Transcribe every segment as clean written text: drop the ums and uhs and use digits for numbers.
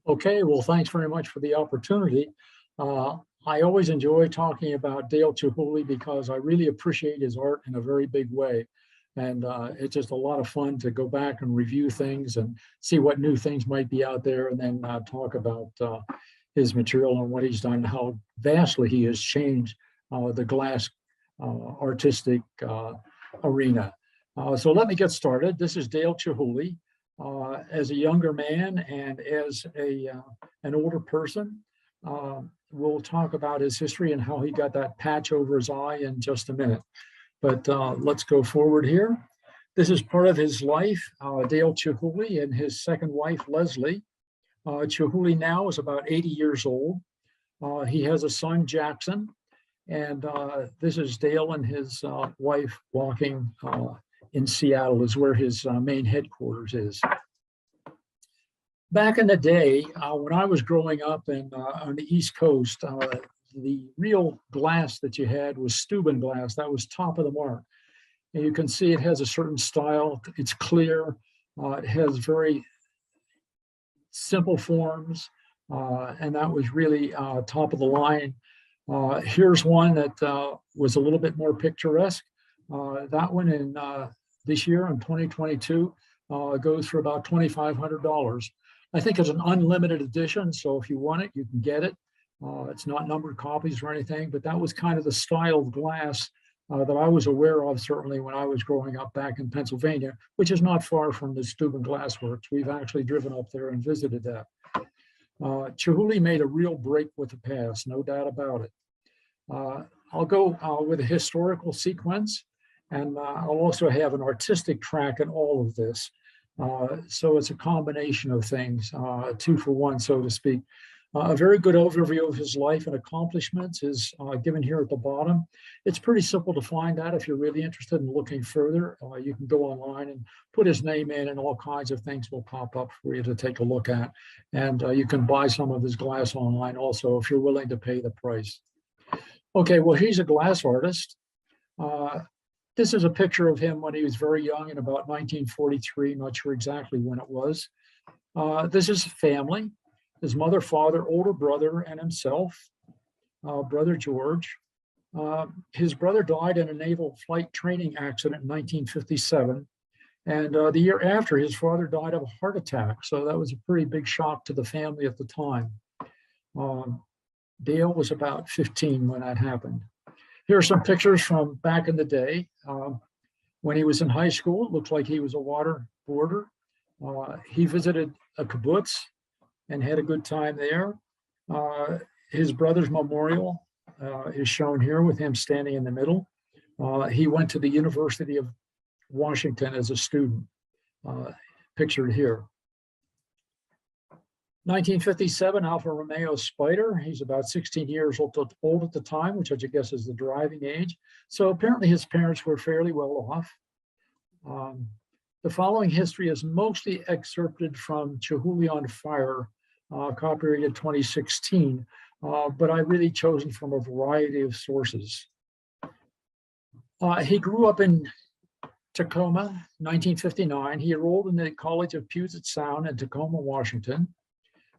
Okay, well, thanks very much for the opportunity. Uh, I always enjoy talking about Dale Chihuly because I really appreciate his art in a very big way. And it's just a lot of fun to go back and review things and see what new things might be out there, and then talk about his material and what he's done, how vastly he has changed the glass artistic arena. So let me get started. This is Dale Chihuly. As a younger man and as an older person. We'll talk about his history and how he got that patch over his eye in just a minute. But let's go forward here. This is part of his life, Dale Chihuly and his second wife, Leslie. Chihuly now is about 80 years old. He has a son, Jackson, and this is Dale and his wife walking in Seattle, is where his main headquarters is. Back in the day, when I was growing up on the East Coast, the real glass that you had was Steuben glass. That was top of the mark. And you can see it has a certain style. It's clear. It has very simple forms. And that was really top of the line. Here's one that was a little bit more picturesque. That one in this year in 2022 goes for about $2,500. I think it's an unlimited edition, so if you want it, you can get it. It's not numbered copies or anything, but that was kind of the style of glass that I was aware of, certainly when I was growing up back in Pennsylvania, which is not far from the Steuben Glass Works. We've actually driven up there and visited that. Chihuly made a real break with the past, no doubt about it. I'll go with a historical sequence, and I'll also have an artistic track in all of this. So it's a combination of things, two for one, so to speak. A very good overview of his life and accomplishments is given here at the bottom. It's pretty simple to find out. If you're really interested in looking further, you can go online and put his name in, and all kinds of things will pop up for you to take a look at. And you can buy some of his glass online also if you're willing to pay the price. Okay, well, he's a glass artist. This is a picture of him when he was very young in about 1943, not sure exactly when it was. This is family, his mother, father, older brother, and himself, brother George. His brother died in a naval flight training accident in 1957. And the year after, his father died of a heart attack. So that was a pretty big shock to the family at the time. Dale was about 15 when that happened. Here are some pictures from back in the day. When he was in high school, it looked like he was a water boarder. He visited a kibbutz and had a good time there. His brother's memorial is shown here with him standing in the middle. He went to the University of Washington as a student, pictured here. 1957, Alfa Romeo Spider. He's about 16 years old at the time, which I guess is the driving age. So apparently his parents were fairly well off. The following history is mostly excerpted from Chihuly on Fire, copyrighted 2016, but I really chosen from a variety of sources. He grew up in Tacoma, 1959. He enrolled in the College of Puget Sound in Tacoma, Washington.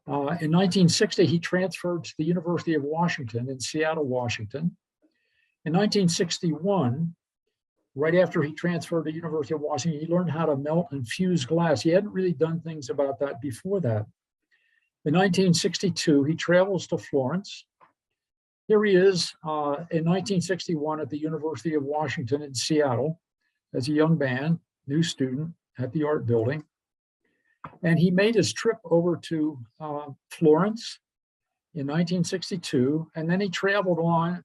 In 1960, he transferred to the University of Washington in Seattle, Washington. In 1961, right after he transferred to the University of Washington, he learned how to melt and fuse glass. He hadn't really done things about that before that. In 1962, he travels to Florence. Here he is in 1961 at the University of Washington in Seattle as a young man, new student at the art building. And he made his trip over to Florence in 1962, and then he traveled on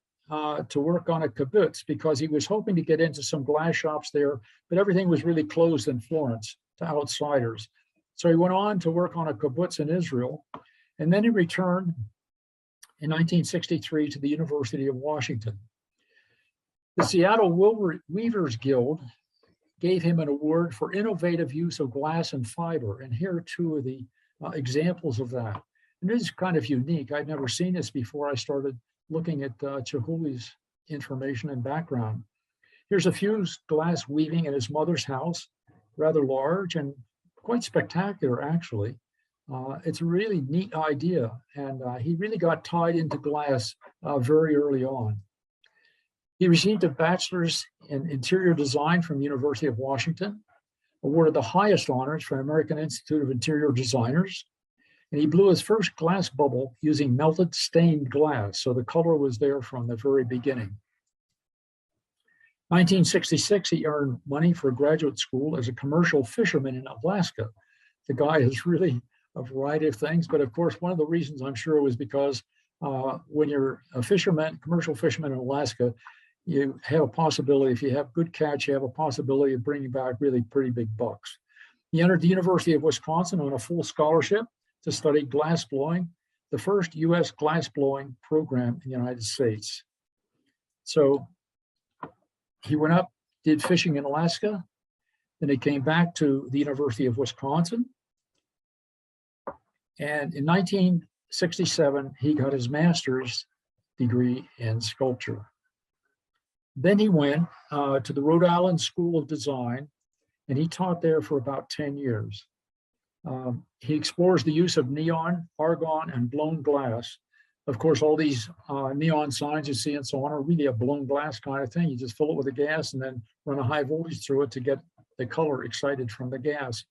to work on a kibbutz because he was hoping to get into some glass shops there, but everything was really closed in Florence to outsiders. So he went on to work on a kibbutz in Israel, and then he returned in 1963 to the University of Washington. The Seattle Weavers Guild gave him an award for innovative use of glass and fiber. And here are two of the examples of that. And it is kind of unique. I'd never seen this before I started looking at Chihuly's information and background. Here's a fused glass weaving in his mother's house, rather large and quite spectacular, actually. It's a really neat idea, and he really got tied into glass very early on. He received a bachelor's in interior design from the University of Washington, awarded the highest honors from the American Institute of Interior Designers, and he blew his first glass bubble using melted stained glass, so the color was there from the very beginning. 1966, he earned money for graduate school as a commercial fisherman in Alaska. The guy is really a variety of things, but of course, one of the reasons I'm sure was because when you're a fisherman, commercial fisherman in Alaska, you have a possibility, if you have good catch, you have a possibility of bringing back really pretty big bucks. He entered the University of Wisconsin on a full scholarship to study glass blowing, the first US glass blowing program in the United States. So he went up, did fishing in Alaska, then he came back to the University of Wisconsin. And in 1967, he got his master's degree in sculpture. Then he went to the Rhode Island School of Design, and he taught there for about 10 years. He explores the use of neon, argon, and blown glass. Of course, all these neon signs you see and so on are really a blown glass kind of thing. You just fill it with the gas and then run a high voltage through it to get the color excited from the gas.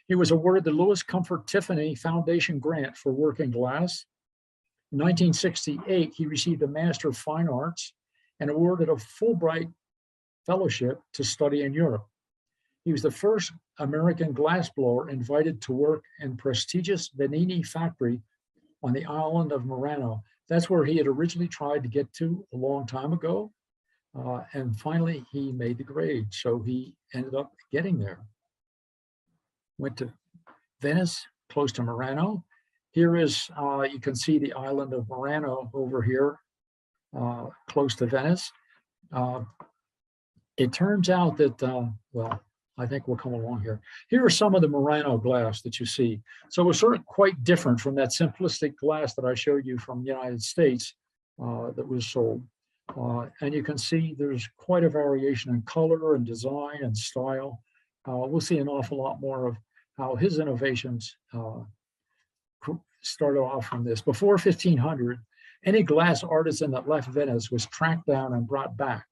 He was awarded the Lewis Comfort Tiffany Foundation grant for work in glass. In 1968, he received a Master of Fine Arts and awarded a Fulbright Fellowship to study in Europe. He was the first American glassblower invited to work in prestigious Venini factory on the island of Murano. That's where he had originally tried to get to a long time ago. And finally, he made the grade. So he ended up getting there. Went to Venice, close to Murano. Here is, you can see the island of Murano over here, close to Venice. It turns out that, well, I think we'll come along here. Here are some of the Murano glass that you see. So it was sort of quite different from that simplistic glass that I showed you from the United States that was sold. And you can see there's quite a variation in color and design and style. We'll see an awful lot more of how his innovations started off from this. Before 1500, any glass artisan that left Venice was tracked down and brought back.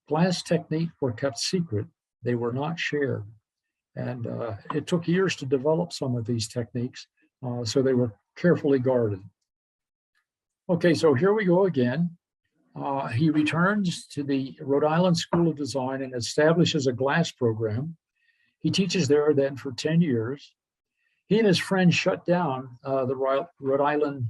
Glass techniques were kept secret. They were not shared. And it took years to develop some of these techniques, so they were carefully guarded. Okay, so here we go again. He returns to the Rhode Island School of Design and establishes a glass program. He teaches there then for 10 years. He and his friends shut down the Rhode Island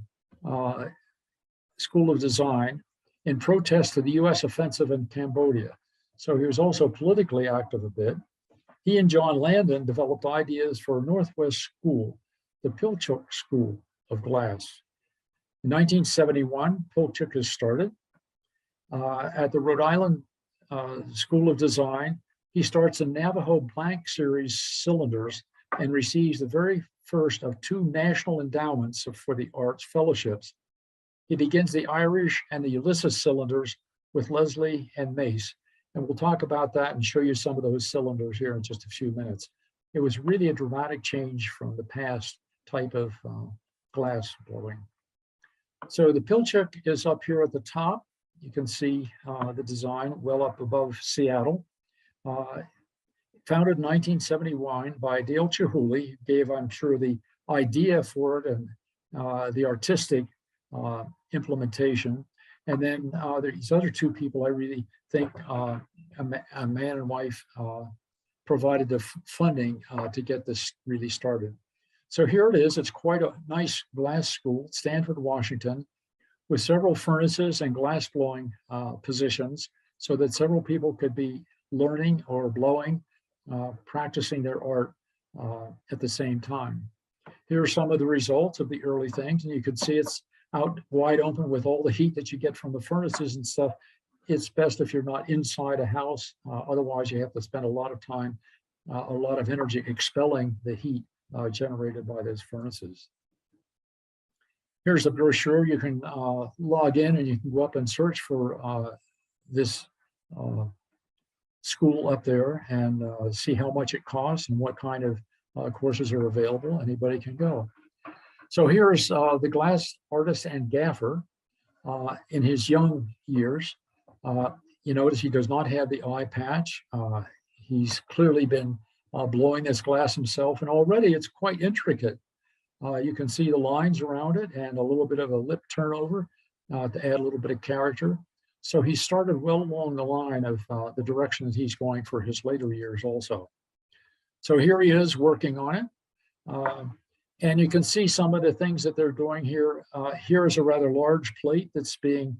School of Design in protest to the US offensive in Cambodia. So he was also politically active a bit. He and John Landon developed ideas for a Northwest school, the Pilchuck School of Glass. In 1971, Pilchuck is started. At the Rhode Island School of Design, he starts a Navajo blank series cylinders and receives the very first of 2 national endowments for the arts fellowships. He begins the Irish and the Ulysses cylinders with Leslie and Mace. And we'll talk about that and show you some of those cylinders here in just a few minutes. It was really a dramatic change from the past type of glass blowing. So the Pilchuck is up here at the top. You can see the design well up above Seattle. Founded in 1971 by Dale Chihuly, gave, I'm sure, the idea for it and the artistic implementation. And then these other 2 people, I really think a man and wife provided the funding to get this really started. So here it is. It's quite a nice glass school, Stanford, Washington, with several furnaces and glass blowing positions so that several people could be learning or blowing, practicing their art at the same time. Here are some of the results of the early things, and you can see it's out wide open with all the heat that you get from the furnaces and stuff. It's best if you're not inside a house. Otherwise, you have to spend a lot of time, a lot of energy expelling the heat generated by those furnaces. Here's the brochure. You can log in and you can go up and search for this school up there and see how much it costs and what kind of courses are available. Anybody can go. So here's the glass artist and gaffer in his young years. You notice he does not have the eye patch. He's clearly been blowing this glass himself, and already it's quite intricate. You can see the lines around it and a little bit of a lip turnover to add a little bit of character. So he started well along the line of the direction that he's going for his later years also. So here he is working on it. And you can see some of the things that they're doing here. Here is a rather large plate that's being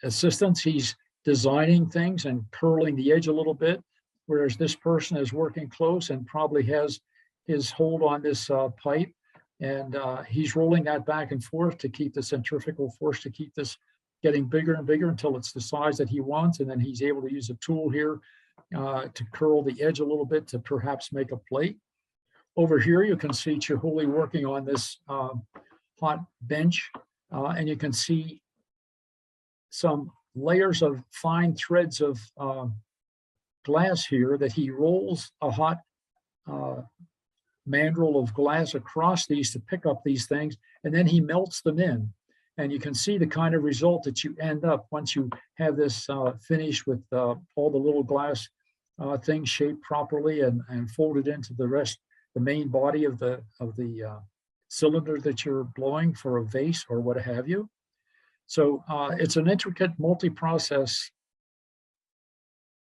assistance. He's designing things and curling the edge a little bit, whereas this person is working close and probably has his hold on this pipe. And he's rolling that back and forth to keep the centrifugal force, to keep this getting bigger and bigger until it's the size that he wants. And then he's able to use a tool here to curl the edge a little bit to perhaps make a plate. Over here, you can see Chihuly working on this hot bench, and you can see some layers of fine threads of glass here that he rolls a hot mandrel of glass across these to pick up these things, and then he melts them in. And you can see the kind of result that you end up once you have this finished with all the little glass things shaped properly and folded into the main body of the cylinder that you're blowing for a vase or what have you. So it's an intricate multi-process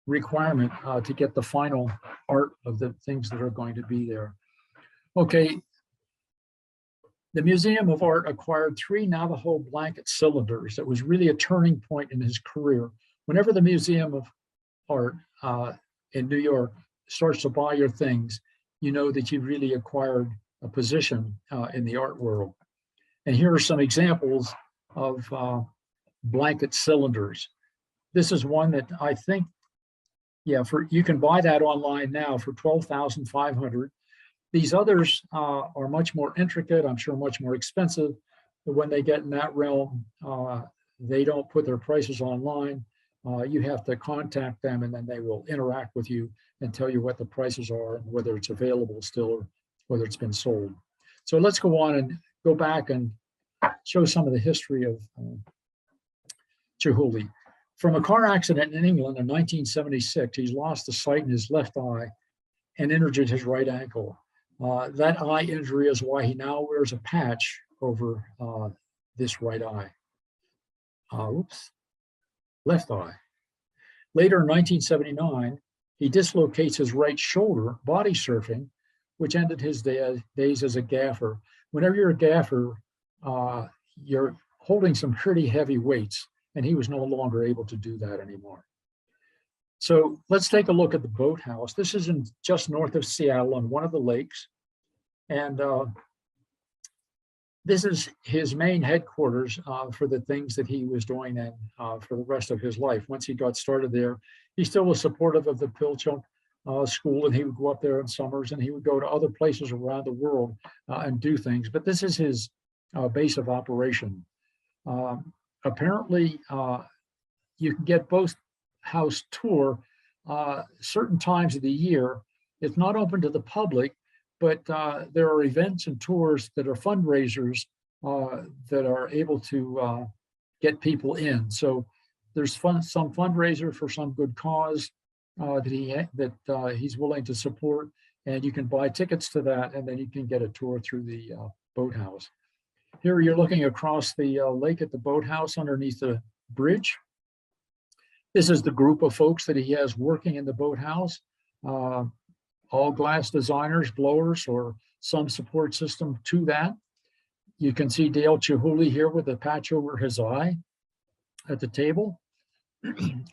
requirement to get the final art of the things that are going to be there. Okay, the Museum of Art acquired 3 Navajo blanket cylinders. That was really a turning point in his career. Whenever the Museum of Art in New York starts to buy your things, you know that you've really acquired a position in the art world. And here are some examples of blanket cylinders. This is one that I think, you can buy that online now for $12,500. These others are much more intricate, I'm sure much more expensive. But when they get in that realm, they don't put their prices online. You have to contact them, and then they will interact with you and tell you what the prices are and whether it's available still or whether it's been sold. So let's go on and go back and show some of the history of Chihuly. From a car accident in England in 1976, he's lost the sight in his left eye and injured his right ankle. That eye injury is why he now wears a patch over this right eye. Left eye. Later in 1979, he dislocates his right shoulder body surfing, which ended his days as a gaffer. Whenever you're a gaffer, you're holding some pretty heavy weights, and he was no longer able to do that anymore. So let's take a look at the boathouse. This is just north of Seattle on one of the lakes. And this is his main headquarters for the things that he was doing and for the rest of his life. Once he got started there, he still was supportive of the Pilchuck school, and he would go up there in summers, and he would go to other places around the world and do things. But this is his base of operation. Apparently, you can get both house tour certain times of the year. It's not open to the public, but there are events and tours that are fundraisers that are able to get people in. So there's some fundraiser for some good cause that he's willing to support, and you can buy tickets to that, and then you can get a tour through the boathouse. Here you're looking across the lake at the boathouse underneath the bridge. This is the group of folks that he has working in the boathouse, all glass designers, blowers, or some support system to that. You can see Dale Chihuly here with a patch over his eye at the table.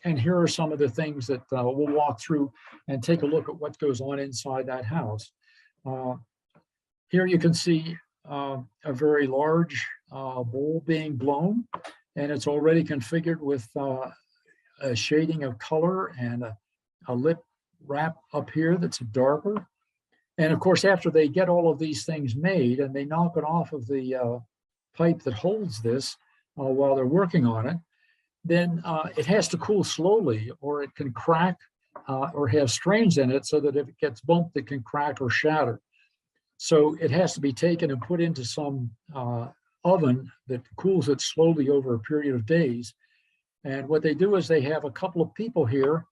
And here are some of the things that we'll walk through and take a look at what goes on inside that house. Here you can see a very large bowl being blown, and it's already configured with a shading of color and a lip wrap up here that's darker. And of course, after they get all of these things made and they knock it off of the pipe that holds this while they're working on it, then it has to cool slowly, or it can crack or have strains in it, so that if it gets bumped, it can crack or shatter. So it has to be taken and put into some oven that cools it slowly over a period of days. And what they do is they have a couple of people here,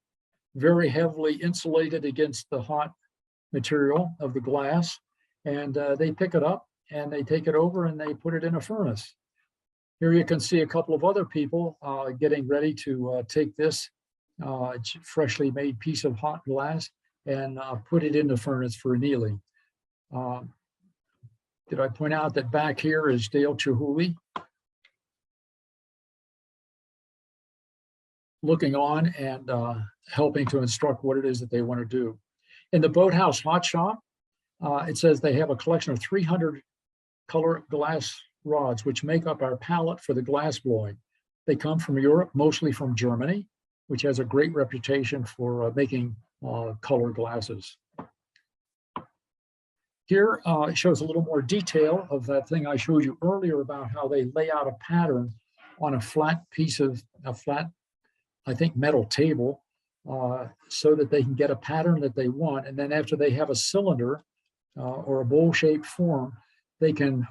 very heavily insulated against the hot material of the glass, and they pick it up and they take it over and they put it in a furnace. Here you can see a couple of other people getting ready to take this freshly made piece of hot glass and put it in the furnace for annealing. Did I point out that back here is Dale Chihuly looking on and helping to instruct what it is that they want to do. In the Boathouse Hot Shop, it says they have a collection of 300 color glass rods, which make up our palette for the glass blowing. They come from Europe, mostly from Germany, which has a great reputation for making color glasses. Here it shows a little more detail of that thing I showed you earlier about how they lay out a pattern on a flat piece of I think, metal table so that they can get a pattern that they want. And then after they have a cylinder or a bowl-shaped form, they can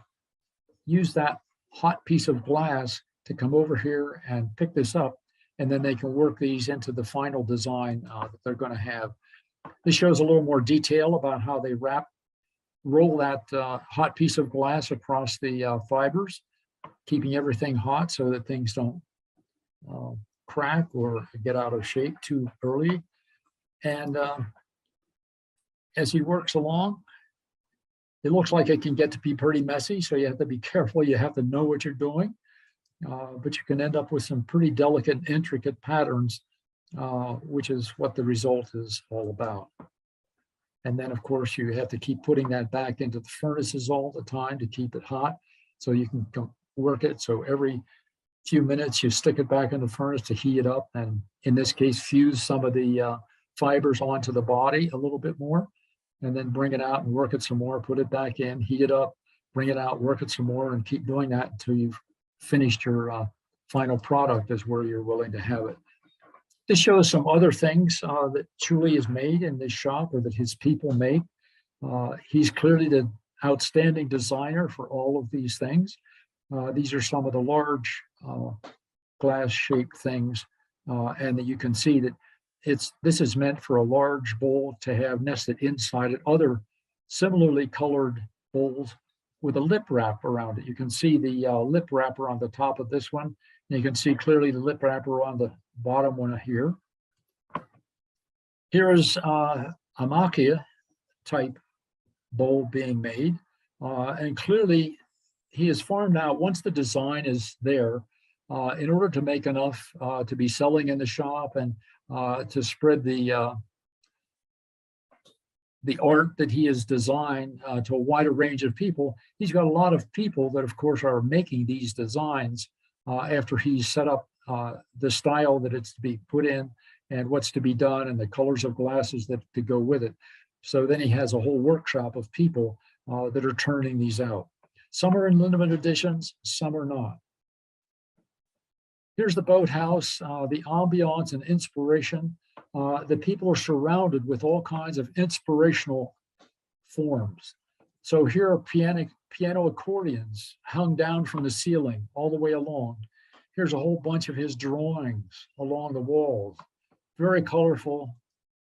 use that hot piece of glass to come over here and pick this up. And then they can work these into the final design that they're going to have. This shows a little more detail about how they roll that hot piece of glass across the fibers, keeping everything hot so that things don't crack or get out of shape too early. And as he works along, it looks like it can get to be pretty messy, so you have to be careful. You have to know what you're doing, but you can end up with some pretty delicate, intricate patterns, which is what the result is all about. And then, of course, you have to keep putting that back into the furnaces all the time to keep it hot, so you can work it. So every few minutes, you stick it back in the furnace to heat it up, and in this case, fuse some of the fibers onto the body a little bit more, and then bring it out and work it some more, put it back in, heat it up, bring it out, work it some more, and keep doing that until you've finished your final product is where you're willing to have it. This shows some other things that Chihuly has made in this shop, or that his people make. He's clearly the outstanding designer for all of these things. These are some of the large glass-shaped things, and that you can see that this is meant for a large bowl to have nested inside it other similarly colored bowls with a lip wrap around it. You can see the lip wrapper on the top of this one, and you can see clearly the lip wrapper on the bottom one here. Here is a makia type bowl being made, and clearly he has farmed out, once the design is there, in order to make enough to be selling in the shop and to spread the art that he has designed to a wider range of people. He's got a lot of people that, of course, are making these designs after he's set up the style that it's to be put in and what's to be done and the colors of glasses that to go with it. So then he has a whole workshop of people that are turning these out. Some are in limited editions, some are not. Here's the boathouse, the ambiance and inspiration. The people are surrounded with all kinds of inspirational forms. So here are piano accordions hung down from the ceiling all the way along. Here's a whole bunch of his drawings along the walls. Very colorful,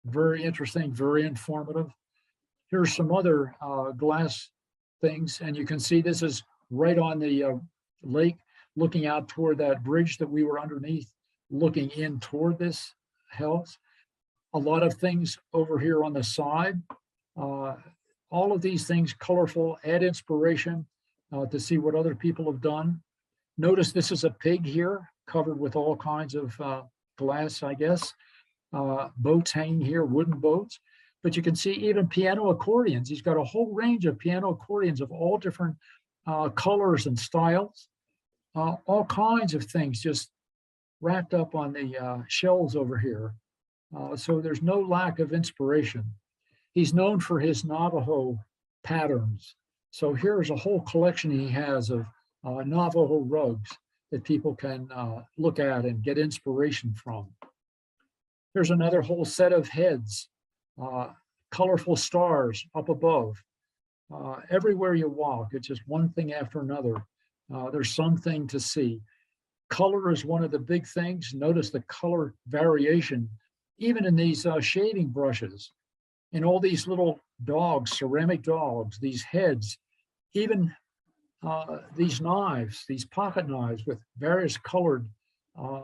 very interesting, very informative. Here's some other glass things, and you can see this is right on the lake, looking out toward that bridge that we were underneath, looking in toward this house. A lot of things over here on the side. All of these things colorful, add inspiration to see what other people have done. Notice this is a pig here, covered with all kinds of glass, I guess. Boats hanging here, wooden boats. But you can see even piano accordions. He's got a whole range of piano accordions of all different colors and styles. All kinds of things just wrapped up on the shelves over here. So there's no lack of inspiration. He's known for his Navajo patterns. So here's a whole collection he has of Navajo rugs that people can look at and get inspiration from. There's another whole set of heads, colorful stars up above. Everywhere you walk, it's just one thing after another. There's something to see. Color is one of the big things. Notice the color variation, even in these shading brushes, in all these little dogs, ceramic dogs, these heads, even these knives, these pocket knives with various colored uh,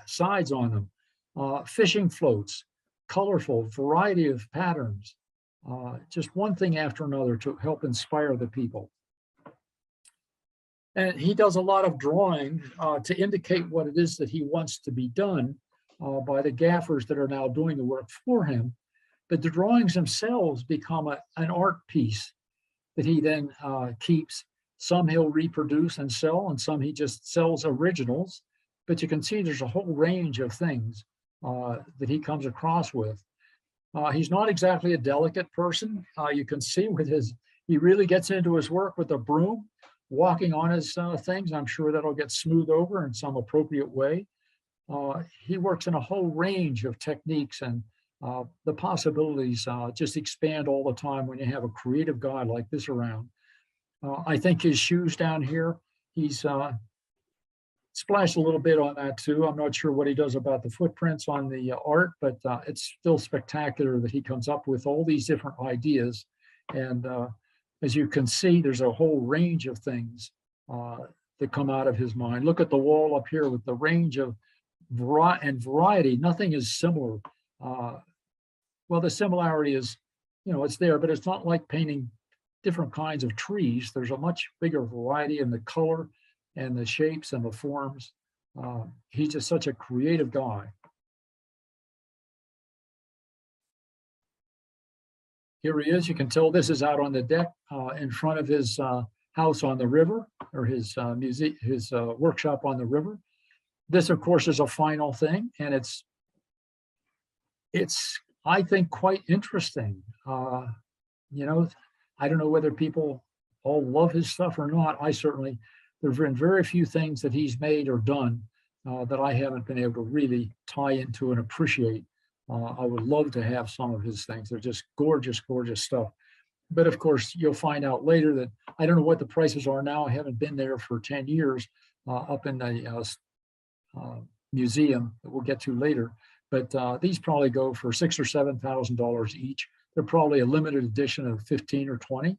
sides on them, fishing floats, colorful, variety of patterns, just one thing after another to help inspire the people. And he does a lot of drawing to indicate what it is that he wants to be done by the gaffers that are now doing the work for him. But the drawings themselves become an art piece that he then keeps. Some he'll reproduce and sell, and some he just sells originals. But you can see there's a whole range of things that he comes across with. He's not exactly a delicate person. You can see with he really gets into his work with a broom, walking on his things. I'm sure that'll get smoothed over in some appropriate way. He works in a whole range of techniques, and the possibilities just expand all the time when you have a creative guy like this around. I think his shoes down here, he's splashed a little bit on that too. I'm not sure what he does about the footprints on the art, but it's still spectacular that he comes up with all these different ideas. And as you can see, there's a whole range of things that come out of his mind. Look at the wall up here with the range of variety. Nothing is similar. Well, the similarity is, it's there, but it's not like painting different kinds of trees. There's a much bigger variety in the color and the shapes and the forms. He's just such a creative guy. Here he is. You can tell this is out on the deck in front of his house on the river, or his workshop on the river. This, of course, is a final thing, and it's I think quite interesting. I don't know whether people all love his stuff or not. I certainly, there's been very few things that he's made or done that I haven't been able to really tie into and appreciate. I would love to have some of his things. They're just gorgeous, gorgeous stuff. But of course, you'll find out later that I don't know what the prices are now. I haven't been there for 10 years up in the museum that we'll get to later. But these probably go for $6,000 or $7,000 each. They're probably a limited edition of 15 or 20.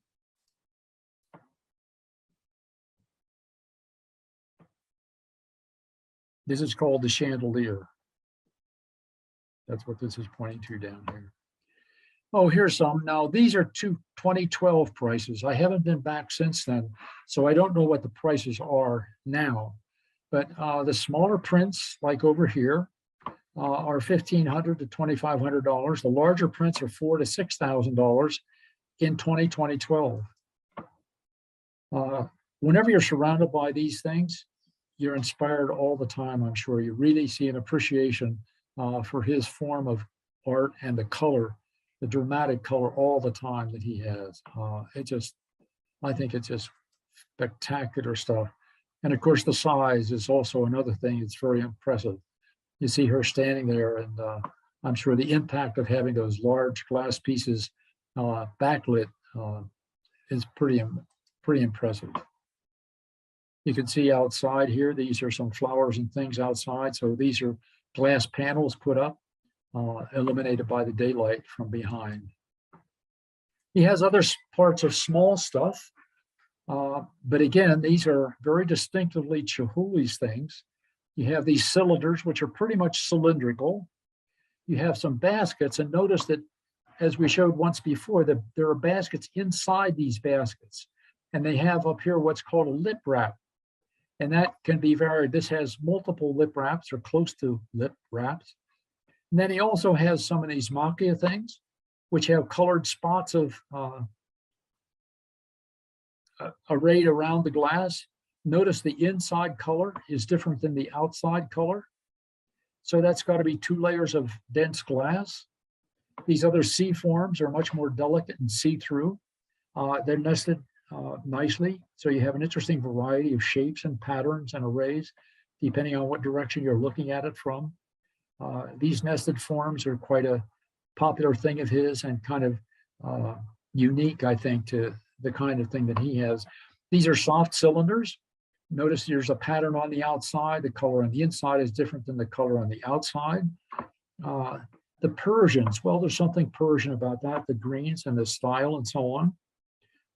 This is called the chandelier. That's what this is pointing to down here. Oh, here's some. Now, these are 2012 prices. I haven't been back since then, so I don't know what the prices are now. But the smaller prints, like over here, are $1,500 to $2,500. The larger prints are $4,000 to $6,000 in 2012. Whenever you're surrounded by these things, you're inspired all the time, I'm sure. You really see an appreciation for his form of art and the color, the dramatic color all the time that he has. I think it's just spectacular stuff. And of course, the size is also another thing. It's very impressive. You see her standing there, and I'm sure the impact of having those large glass pieces backlit is pretty impressive. You can see outside here, these are some flowers and things outside. So these are glass panels put up, illuminated by the daylight from behind. He has other parts of small stuff, but again, these are very distinctively Chihuly's things. You have these cylinders, which are pretty much cylindrical. You have some baskets, and notice that, as we showed once before, that there are baskets inside these baskets, and they have up here what's called a lip wrap, and that can be varied. This has multiple lip wraps, or close to lip wraps. And then he also has some of these macchia things, which have colored spots of arrayed around the glass. Notice the inside color is different than the outside color. So that's got to be 2 layers of dense glass. These other C forms are much more delicate and see-through. They're nested nicely. So you have an interesting variety of shapes and patterns and arrays, depending on what direction you're looking at it from. These nested forms are quite a popular thing of his, and kind of unique, I think, to the kind of thing that he has. These are soft cylinders. Notice there's a pattern on the outside. The color on the inside is different than the color on the outside. The Persians, well, there's something Persian about that, the greens and the style and so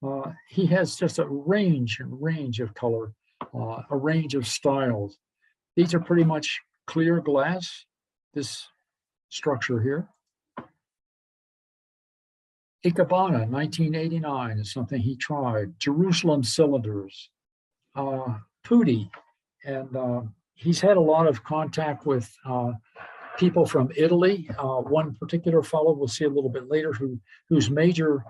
on. He has just a range of color, a range of styles. These are pretty much clear glass, this structure here. Ikebana, 1989 is something he tried. Jerusalem cylinders, Pudi, and he's had a lot of contact with people from Italy. One particular fellow we'll see a little bit later whose major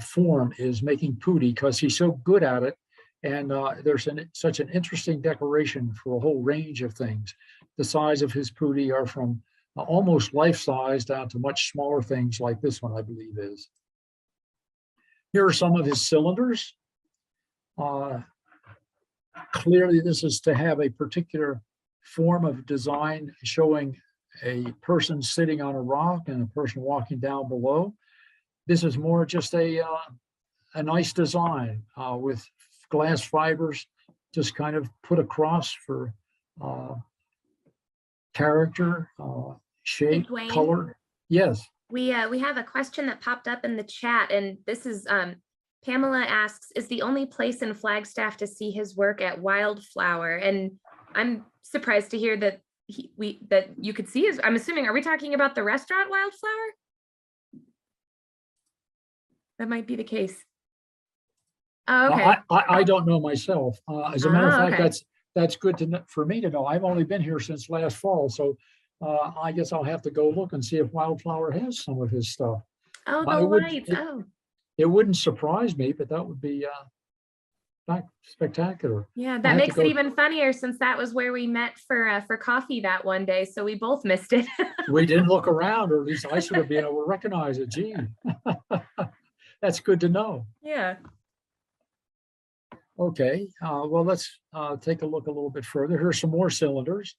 form is making Pudi because he's so good at it. And there's such an interesting decoration for a whole range of things. The size of his Pudi are from almost life-size down to much smaller things like this one, I believe is. Here are some of his cylinders. Clearly, this is to have a particular form of design showing a person sitting on a rock and a person walking down below. This is more just a nice design with glass fibers just kind of put across for character, shape, Duane, color. Yes. We have a question that popped up in the chat, and this is Pamela asks, is the only place in Flagstaff to see his work at Wildflower? And I'm surprised to hear that that you could see his, I'm assuming, are we talking about the restaurant Wildflower? That might be the case. Oh, okay. I don't know myself. As a matter of fact, okay. that's good to know, for me to know. I've only been here since last fall, so I guess I'll have to go look and see if Wildflower has some of his stuff. Oh, the lights. It wouldn't surprise me, but that would be spectacular. Yeah, that makes it even funnier since that was where we met for coffee that one day, so we both missed it. We didn't look around, or at least I should have been able to recognize it. Gee, that's good to know. Yeah. Okay, well, let's take a look a little bit further. Here's some more cylinders.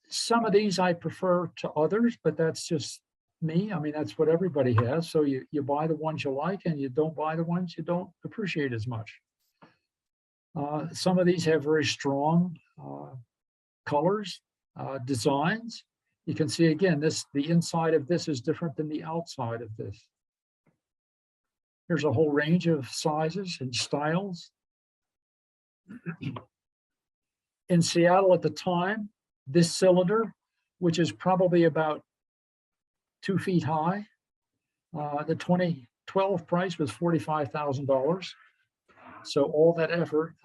Some of these I prefer to others, but that's just me. I mean, that's what everybody has. So you buy the ones you like and you don't buy the ones you don't appreciate as much. Some of these have very strong colors, designs. You can see again, the inside of this is different than the outside of this. There's a whole range of sizes and styles. In Seattle at the time, this cylinder, which is probably about 2 feet high, the 2012 price was $45,000. So all that effort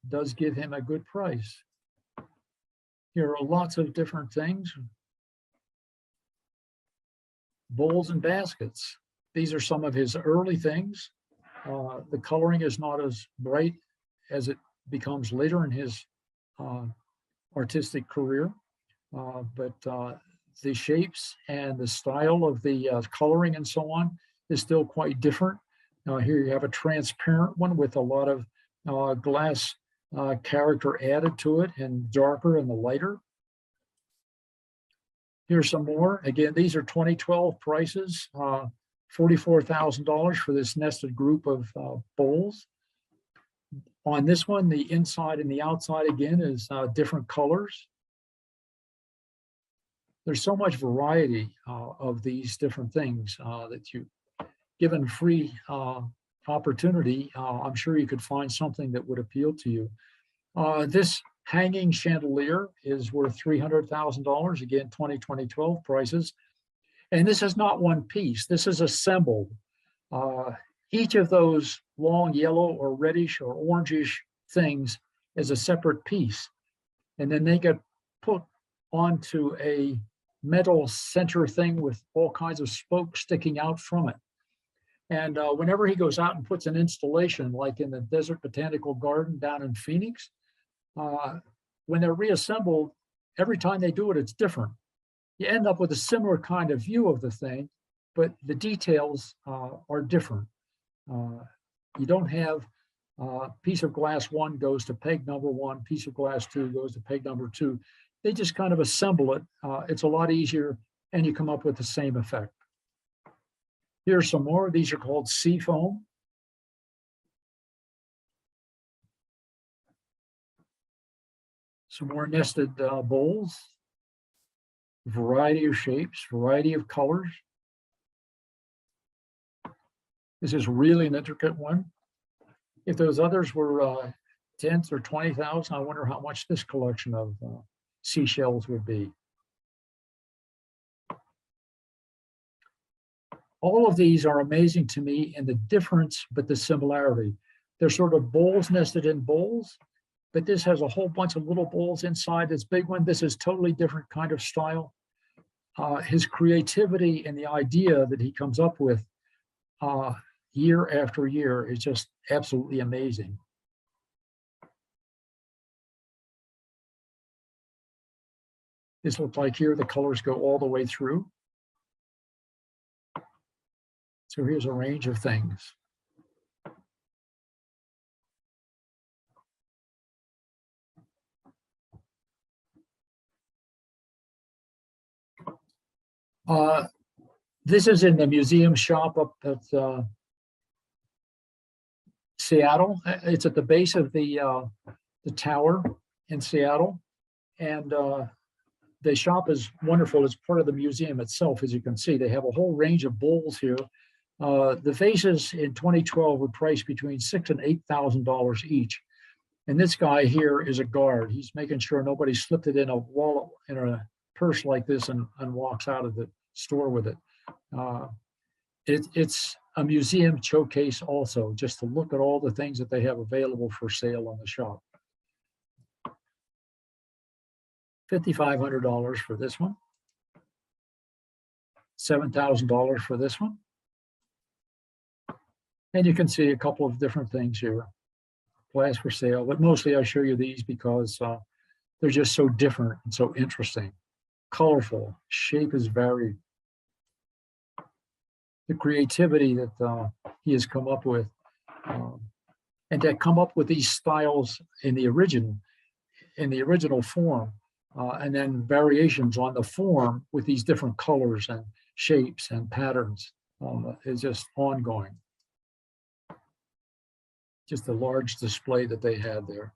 does give him a good price. Here are lots of different things. Bowls and baskets. These are some of his early things. The coloring is not as bright as it becomes later in his artistic career, but the shapes and the style of the coloring and so on is still quite different. Here you have a transparent one with a lot of glass character added to it, and darker and the lighter. Here's some more. Again, these are 2012 prices, $44,000 for this nested group of bowls. On this one, the inside and the outside again is different colors. There's so much variety of these different things that you, given free opportunity, I'm sure you could find something that would appeal to you. This hanging chandelier is worth $300,000, again, 2012 prices. And this is not one piece, this is assembled. Each of those long yellow or reddish or orangish things is a separate piece. And then they get put onto a metal center thing with all kinds of spokes sticking out from it. And whenever he goes out and puts an installation, like in the Desert Botanical Garden down in Phoenix, when they're reassembled, every time they do it, it's different. You end up with a similar kind of view of the thing, but the details are different. You don't have piece of glass 1 goes to peg number 1, piece of glass 2 goes to peg number 2. They just kind of assemble it. It's a lot easier, and you come up with the same effect. Here's some more. These are called sea foam. Some more nested bowls. Variety of shapes, variety of colors. This is really an intricate one. If those others were 10s or 20,000, I wonder how much this collection of seashells would be. All of these are amazing to me in the difference, but the similarity. They're sort of bowls nested in bowls, but this has a whole bunch of little bowls inside this big one. This is totally different kind of style. His creativity and the idea that he comes up with year after year is just absolutely amazing. This looks like here the colors go all the way through. So here's a range of things. This is in the museum shop up at Seattle. It's at the base of the tower in Seattle. And the shop is wonderful. It's part of the museum itself, as you can see. They have a whole range of bowls here. The vases in 2012 were priced between $6,000 and $8,000 each. And this guy here is a guard. He's making sure nobody slipped it in a wallet, in a purse like this and walks out of the store with it. It's a museum showcase also, just to look at all the things that they have available for sale on the shop. $5,500 for this one. $7,000 for this one. And you can see a couple of different things here. Glass for sale, but mostly I show you these because they're just so different and so interesting. Colorful, shape is varied. The creativity that he has come up with, and to come up with these styles in the original form, and then variations on the form with these different colors and shapes and patterns is just ongoing. Just a large display that they had there.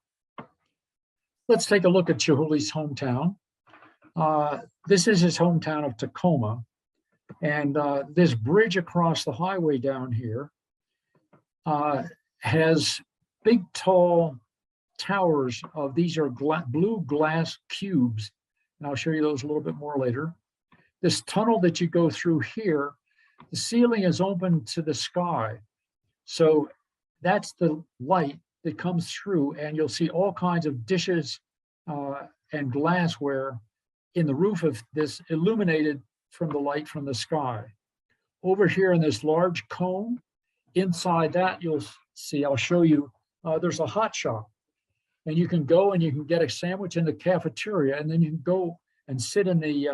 Let's take a look at Chihuly's hometown. This is his hometown of Tacoma. And this bridge across the highway down here has big, tall towers of, these are blue glass cubes. And I'll show you those a little bit more later. This tunnel that you go through here, the ceiling is open to the sky. So that's the light that comes through, and you'll see all kinds of dishes and glassware in the roof of this, illuminated from the light from the sky. Over here in this large cone, inside that you'll see, I'll show you, there's a hot shop. And you can go and you can get a sandwich in the cafeteria, and then you can go and sit in the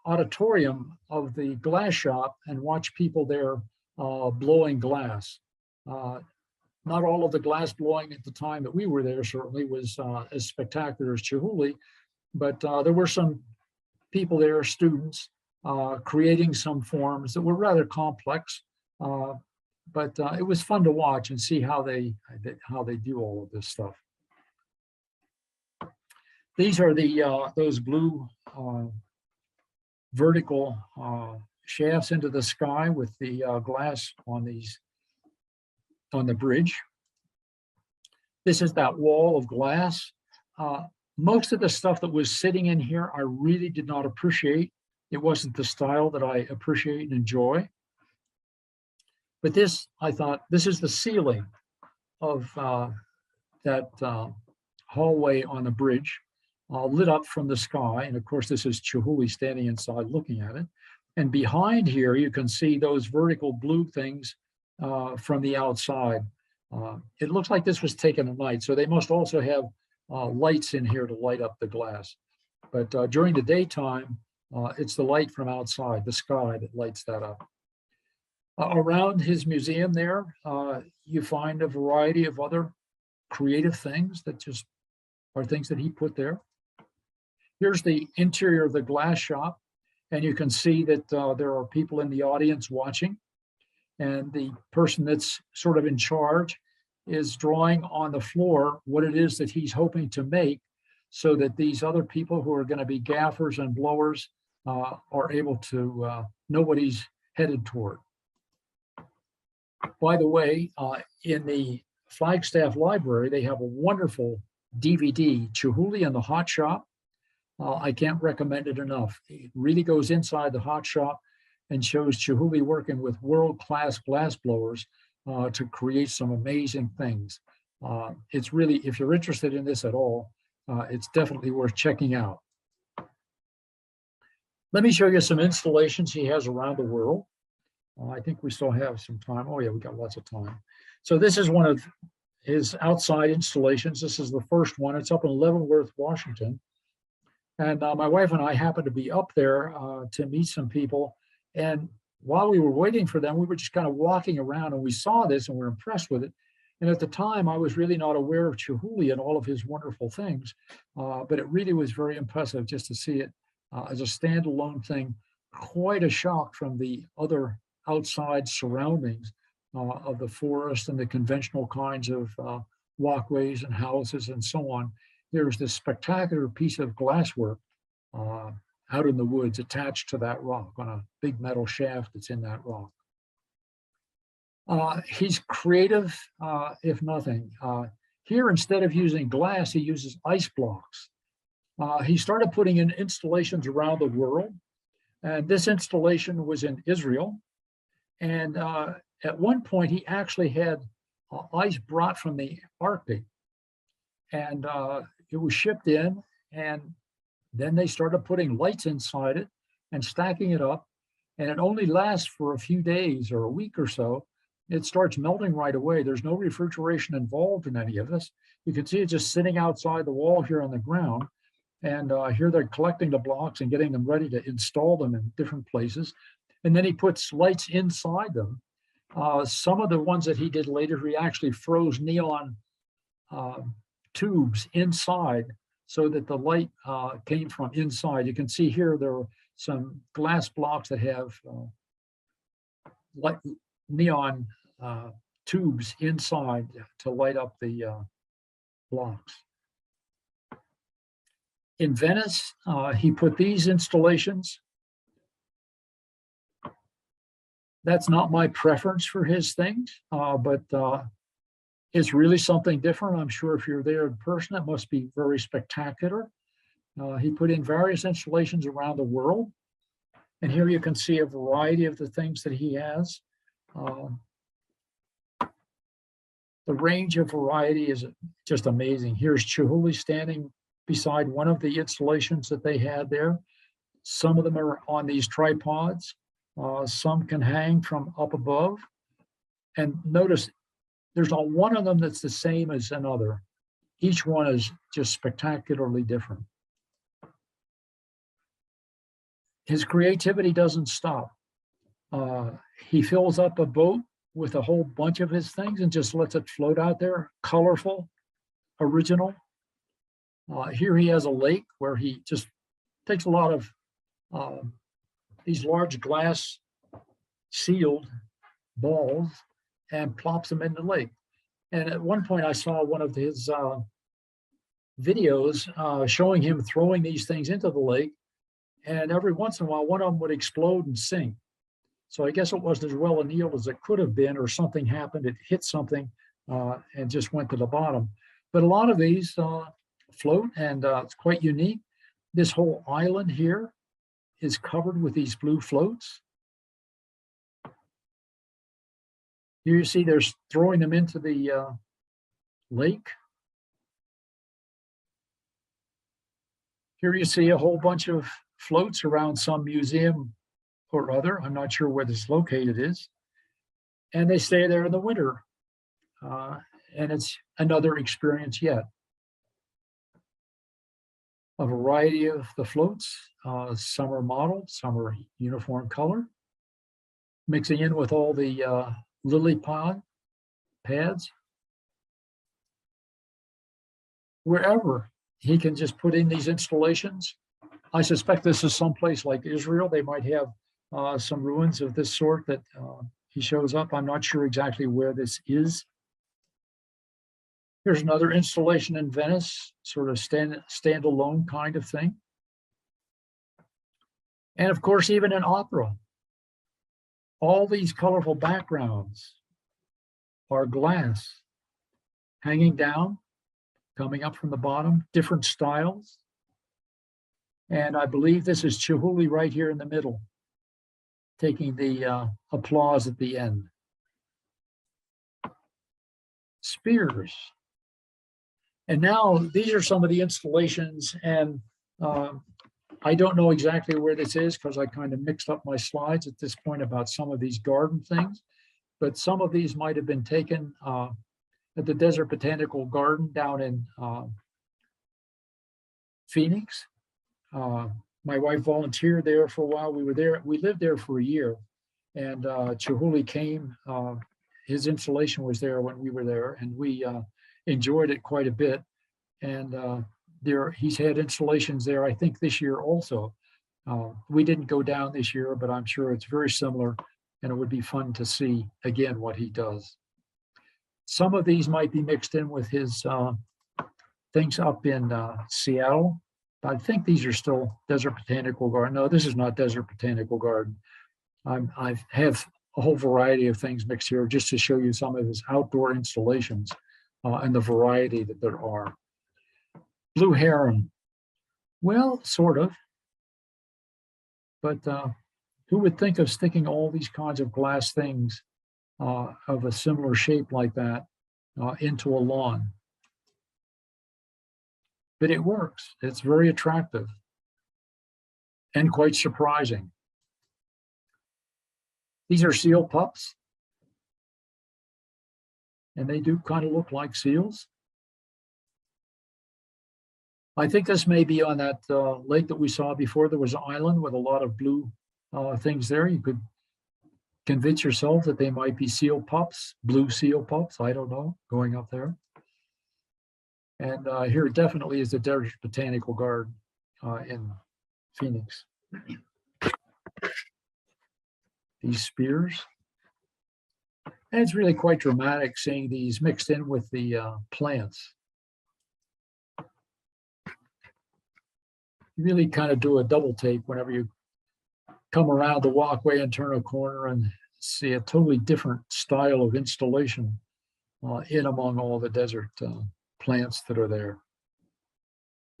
auditorium of the glass shop and watch people there blowing glass. Not all of the glass blowing at the time that we were there certainly was as spectacular as Chihuly, but there were some people there, students, creating some forms that were rather complex, but it was fun to watch and see how they do all of this stuff. These are the those blue vertical shafts into the sky with the glass on these, on the bridge. This is that wall of glass. Most of the stuff that was sitting in here, I really did not appreciate. It wasn't the style that I appreciate and enjoy. But this, I thought, this is the ceiling of that hallway on the bridge, lit up from the sky. And of course, this is Chihuly standing inside looking at it. And behind here, you can see those vertical blue things from the outside. It looks like this was taken at night, so they must also have lights in here to light up the glass. But during the daytime, it's the light from outside, the sky, that lights that up. Around his museum there, you find a variety of other creative things that just are things that he put there. Here's the interior of the glass shop. And you can see that there are people in the audience watching. And the person that's sort of in charge is drawing on the floor what it is that he's hoping to make, so that these other people who are going to be gaffers and blowers are able to know what he's headed toward. By the way, in the Flagstaff Library, they have a wonderful DVD, Chihuly and the Hot Shop. I can't recommend it enough. It really goes inside the hot shop and shows Chihuly working with world-class glass blowers to create some amazing things. It's really, if you're interested in this at all, it's definitely worth checking out. Let me show you some installations he has around the world. I think we still have some time. Oh yeah, we got lots of time. So this is one of his outside installations. This is the first one. It's up in Leavenworth, Washington. And my wife and I happened to be up there to meet some people. And while we were waiting for them, we were just kind of walking around, and we saw this and we're impressed with it. And at the time, I was really not aware of Chihuly and all of his wonderful things, but it really was very impressive just to see it as a standalone thing. Quite a shock from the other outside surroundings of the forest and the conventional kinds of walkways and houses and so on. There's this spectacular piece of glasswork out in the woods attached to that rock on a big metal shaft that's in that rock. He's creative, if nothing. Here, instead of using glass, he uses ice blocks. He started putting in installations around the world. And this installation was in Israel. And at one point, he actually had ice brought from the Arctic. And it was shipped in, and then they started putting lights inside it and stacking it up. And it only lasts for a few days or a week or so. It starts melting right away. There's no refrigeration involved in any of this. You can see it just sitting outside the wall here on the ground. And here they're collecting the blocks and getting them ready to install them in different places. And then he puts lights inside them. Some of the ones that he did later, he actually froze neon tubes inside so that the light came from inside. You can see here there are some glass blocks that have neon tubes inside to light up the blocks. In Venice, he put these installations. That's not my preference for his things, but it's really something different. I'm sure if you're there in person, it must be very spectacular. He put in various installations around the world. And here you can see a variety of the things that he has. The range of variety is just amazing. Here's Chihuly standing beside one of the installations that they had there. Some of them are on these tripods. Some can hang from up above. And notice there's not one of them that's the same as another. Each one is just spectacularly different. His creativity doesn't stop. He fills up a boat with a whole bunch of his things and just lets it float out there, colorful, original. Here he has a lake where he just takes a lot of these large glass sealed balls and plops them in the lake. And at one point I saw one of his videos showing him throwing these things into the lake. And every once in a while, one of them would explode and sink. So I guess it wasn't as well annealed as it could have been, or something happened, it hit something and just went to the bottom. But a lot of these float, and it's quite unique. This whole island here is covered with these blue floats. Here you see they're throwing them into the lake. Here you see a whole bunch of floats around some museum or other. I'm not sure where this located is. And they stay there in the winter. And it's another experience yet. A variety of the floats. Some are modeled, some are uniform color. Mixing in with all the lily pads. Wherever he can just put in these installations I suspect this is someplace like Israel. They might have some ruins of this sort that he shows up. I'm not sure exactly where this is. Here's another installation in Venice, sort of standalone kind of thing. And of course, even in opera, all these colorful backgrounds are glass hanging down, coming up from the bottom, different styles. And I believe this is Chihuly right here in the middle, taking the applause at the end. Spears. And now these are some of the installations, and I don't know exactly where this is because I kind of mixed up my slides at this point about some of these garden things, but some of these might have been taken at the Desert Botanical Garden down in Phoenix. My wife volunteered there for a while. We were there, we lived there for a year, and Chihuly came, his installation was there when we were there, and we enjoyed it quite a bit. And he's had installations there, I think this year also. We didn't go down this year, but I'm sure it's very similar, and it would be fun to see again what he does. Some of these might be mixed in with his things up in Seattle. I think these are still Desert Botanical Garden. No, this is not Desert Botanical Garden. I have a whole variety of things mixed here just to show you some of his outdoor installations and the variety that there are. Blue Heron. Well, sort of. But who would think of sticking all these kinds of glass things of a similar shape like that into a lawn? But it works. It's very attractive and quite surprising. These are seal pups, and they do kind of look like seals. I think this may be on that lake that we saw before. There was an island with a lot of blue things there. You could convince yourself that they might be seal pups, blue seal pups. I don't know, going up there. And here definitely is the Desert Botanical Garden in Phoenix. These spears. And it's really quite dramatic seeing these mixed in with the plants. You really kind of do a double take whenever you come around the walkway and turn a corner and see a totally different style of installation in among all the desert plants that are there.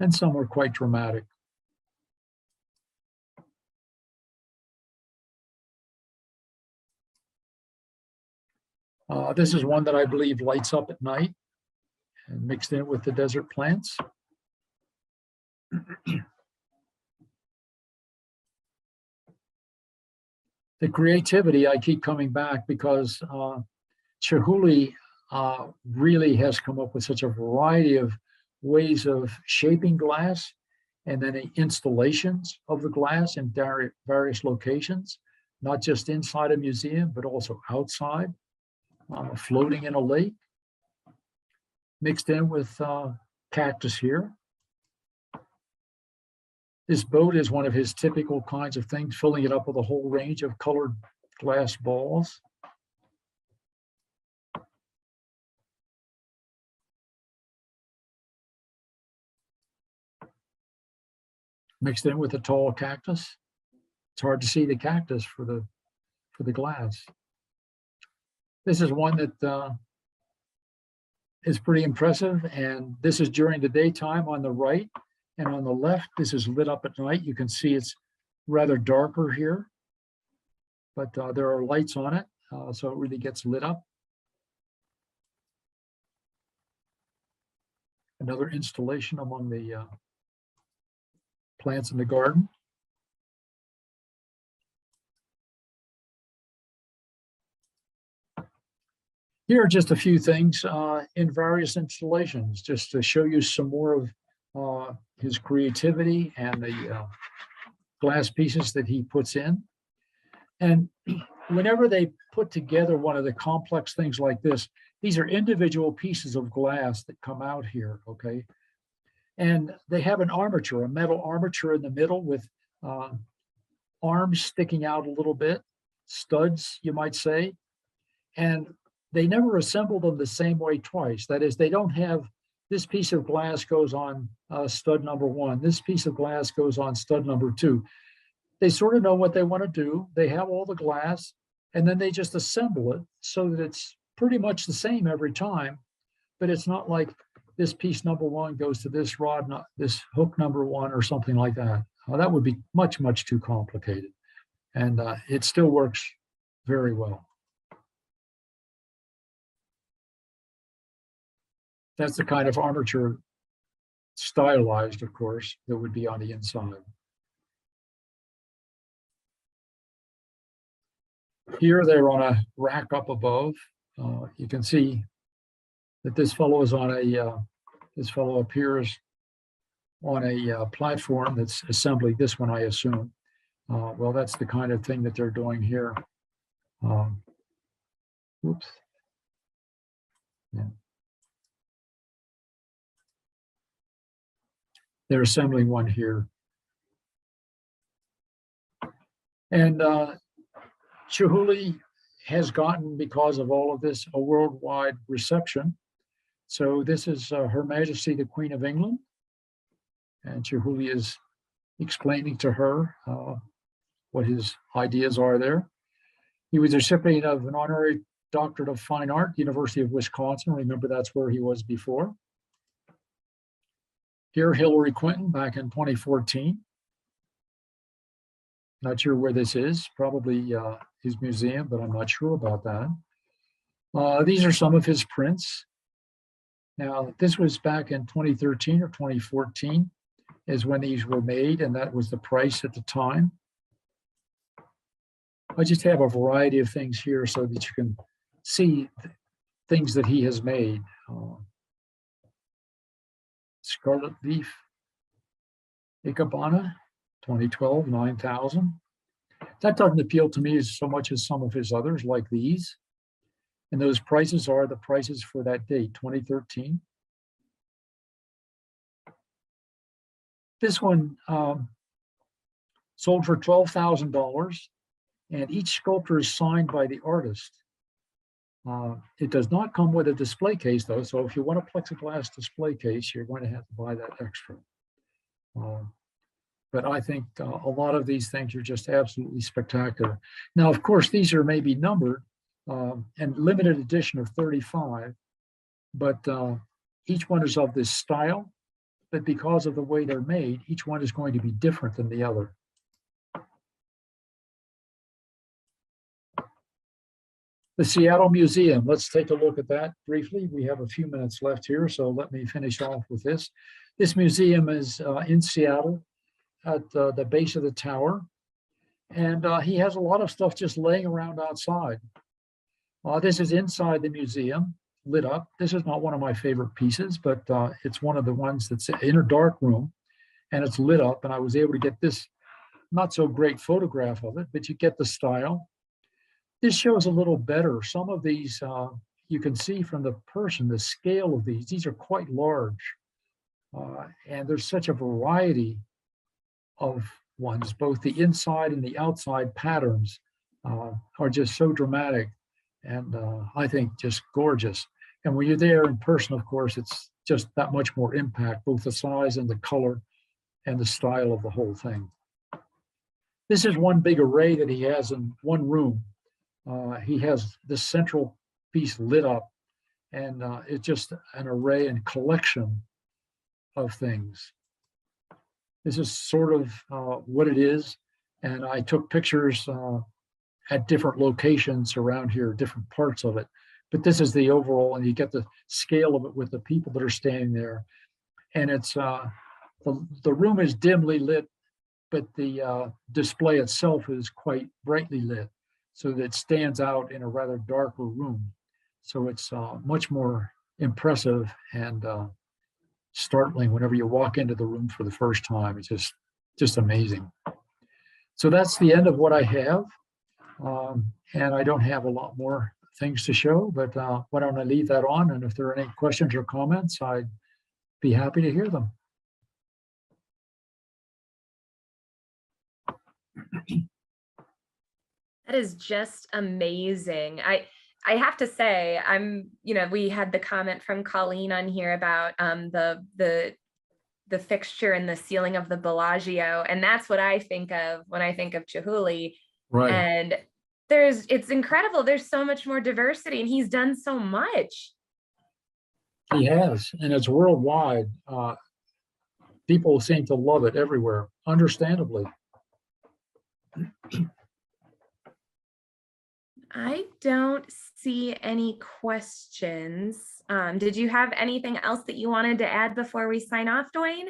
And some are quite dramatic. This is one that I believe lights up at night and mixed in with the desert plants. The creativity, I keep coming back because Chihuly really has come up with such a variety of ways of shaping glass and then the installations of the glass in various locations, not just inside a museum, but also outside, floating in a lake, mixed in with cactus here. This boat is one of his typical kinds of things, filling it up with a whole range of colored glass balls. Mixed in with a tall cactus. It's hard to see the cactus for the glass. This is one that is pretty impressive, and this is during the daytime on the right, and on the left, this is lit up at night. You can see it's rather darker here, but there are lights on it, so it really gets lit up. Another installation among the plants in the garden. Here are just a few things in various installations, just to show you some more of his creativity and the glass pieces that he puts in. And whenever they put together one of the complex things like this, these are individual pieces of glass that come out here, okay? And they have an armature, a metal armature in the middle with arms sticking out a little bit, studs, you might say. And they never assemble them the same way twice. That is, they don't have this piece of glass goes on stud number one, this piece of glass goes on stud number two. They sort of know what they want to do. They have all the glass, and then they just assemble it so that it's pretty much the same every time, but it's not like this piece number one goes to this rod, not this hook number one or something like that. That would be much, much too complicated. And it still works very well. That's the kind of armature, stylized, of course, that would be on the inside. Here they're on a rack up above. You can see that this fellow is on a, this fellow appears on a platform that's assembling this one, I assume. Well, that's the kind of thing that they're doing here. Oops. Yeah. They're assembling one here. And Chihuly has gotten, because of all of this, a worldwide reception. So this is Her Majesty the Queen of England. And Chihuly is explaining to her what his ideas are there. He was a recipient of an honorary doctorate of fine art, University of Wisconsin. Remember, that's where he was before. Here, Hillary Clinton back in 2014. Not sure where this is, probably his museum, but I'm not sure about that. These are some of his prints. Now, this was back in 2013 or 2014 is when these were made, and that was the price at the time. I just have a variety of things here so that you can see things that he has made. Scarlet Leaf Ikebana, 2012, 9,000. That doesn't appeal to me so much as some of his others like these. And those prices are the prices for that date, 2013. This one sold for $12,000, and each sculpture is signed by the artist. It does not come with a display case, though, so if you want a plexiglass display case, you're going to have to buy that extra. But I think a lot of these things are just absolutely spectacular. Now, of course, these are maybe numbered and limited edition of 35, but each one is of this style, but because of the way they're made, each one is going to be different than the other. The Seattle Museum, let's take a look at that briefly. We have a few minutes left here, so let me finish off with this. This museum is in Seattle at the base of the tower, and he has a lot of stuff just laying around outside. This is inside the museum, lit up. This is not one of my favorite pieces, but it's one of the ones that's in a dark room, and it's lit up, and I was able to get this not so great photograph of it, but you get the style. This shows a little better. Some of these, you can see from the person, the scale of these are quite large. And there's such a variety of ones, both the inside and the outside patterns are just so dramatic and I think just gorgeous. And when you're there in person, of course, it's just that much more impact, both the size and the color and the style of the whole thing. This is one big array that he has in one room. He has this central piece lit up, and it's just an array and collection of things. This is sort of what it is, and I took pictures at different locations around here, different parts of it. But this is the overall, and you get the scale of it with the people that are standing there. And it's the room is dimly lit, but the display itself is quite brightly lit, so that it stands out in a rather darker room. So it's much more impressive and startling whenever you walk into the room for the first time. It's just amazing. So that's the end of what I have. And I don't have a lot more things to show, but why don't I leave that on? And if there are any questions or comments, I'd be happy to hear them. That is just amazing. I have to say, we had the comment from Colleen on here about the fixture and the ceiling of the Bellagio, and that's what I think of when I think of Chihuly. Right. And it's incredible. There's so much more diversity, and he's done so much. He has, and it's worldwide. People seem to love it everywhere, understandably. I don't see any questions. Did you have anything else that you wanted to add before we sign off, Duane?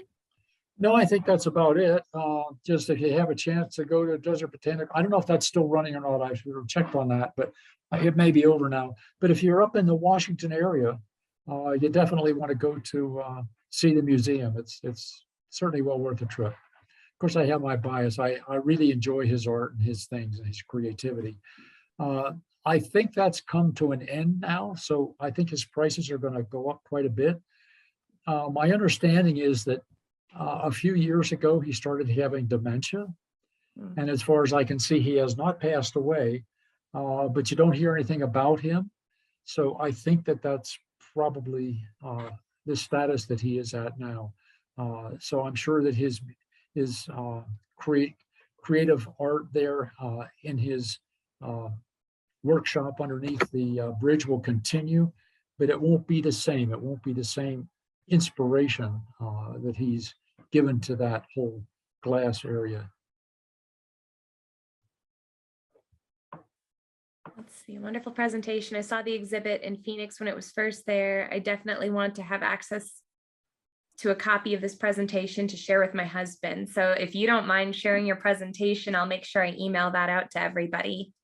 No, I think that's about it. Just if you have a chance to go to Desert Botanic, I don't know if that's still running or not. I should have checked on that, but it may be over now. But if you're up in the Washington area, you definitely want to go to see the museum. It's certainly well worth the trip. Of course, I have my bias. I really enjoy his art and his things and his creativity. I think that's come to an end now, so I think his prices are going to go up quite a bit. My understanding is that a few years ago, he started having dementia. And as far as I can see, he has not passed away, but you don't hear anything about him. So I think that that's probably the status that he is at now. So I'm sure that his creative art there in his workshop underneath the bridge will continue, but it won't be the same. It won't be the same inspiration that he's given to that whole glass area. Let's see, wonderful presentation. I saw the exhibit in Phoenix when it was first there. I definitely want to have access to a copy of this presentation to share with my husband. So if you don't mind sharing your presentation, I'll make sure I email that out to everybody.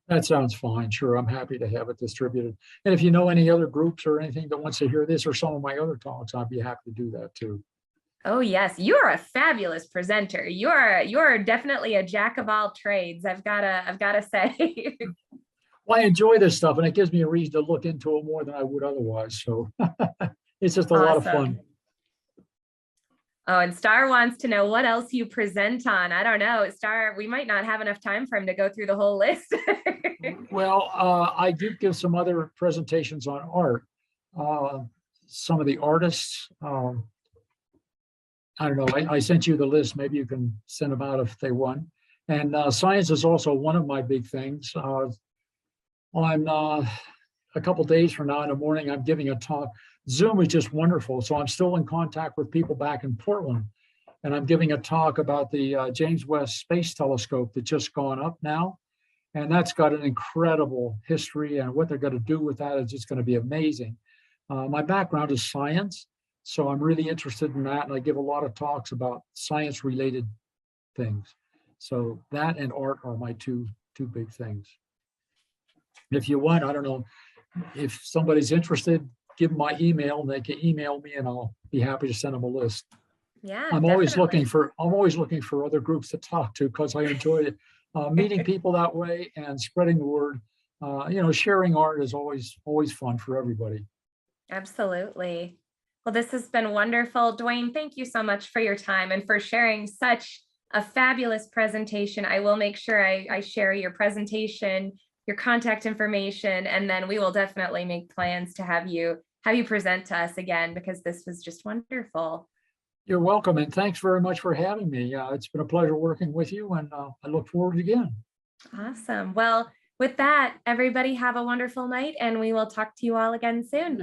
That sounds fine. Sure, I'm happy to have it distributed. And if you know any other groups or anything that wants to hear this or some of my other talks, I'd be happy to do that too. Oh yes, you are a fabulous presenter. You're definitely a jack of all trades. I've gotta say. Well, I enjoy this stuff, and it gives me a reason to look into it more than I would otherwise. So it's just a lot of fun. Oh, and Star wants to know what else you present on. I don't know, Star, we might not have enough time for him to go through the whole list. Well, I do give some other presentations on art. Some of the artists, I don't know, I sent you the list. Maybe you can send them out if they want. And science is also one of my big things. On a couple days from now in the morning, I'm giving a talk. Zoom is just wonderful. So I'm still in contact with people back in Portland. And I'm giving a talk about the James Webb Space Telescope that's just gone up now. And that's got an incredible history, and what they're going to do with that is just going to be amazing. My background is science, so I'm really interested in that. And I give a lot of talks about science related things. So that and art are my two big things. If you want, I don't know, if somebody's interested, give them my email and they can email me and I'll be happy to send them a list. Yeah, I'm always looking for other groups to talk to because I enjoy it. Meeting people that way and spreading the word. Sharing art is always fun for everybody. Absolutely. Well, this has been wonderful. Duane, thank you so much for your time and for sharing such a fabulous presentation. I will make sure I share your presentation, your contact information, and then we will definitely make plans to have you present to us again, because this was just wonderful. You're welcome, and thanks very much for having me. It's been a pleasure working with you, and I look forward again. Awesome. Well, with that, everybody have a wonderful night, and we will talk to you all again soon.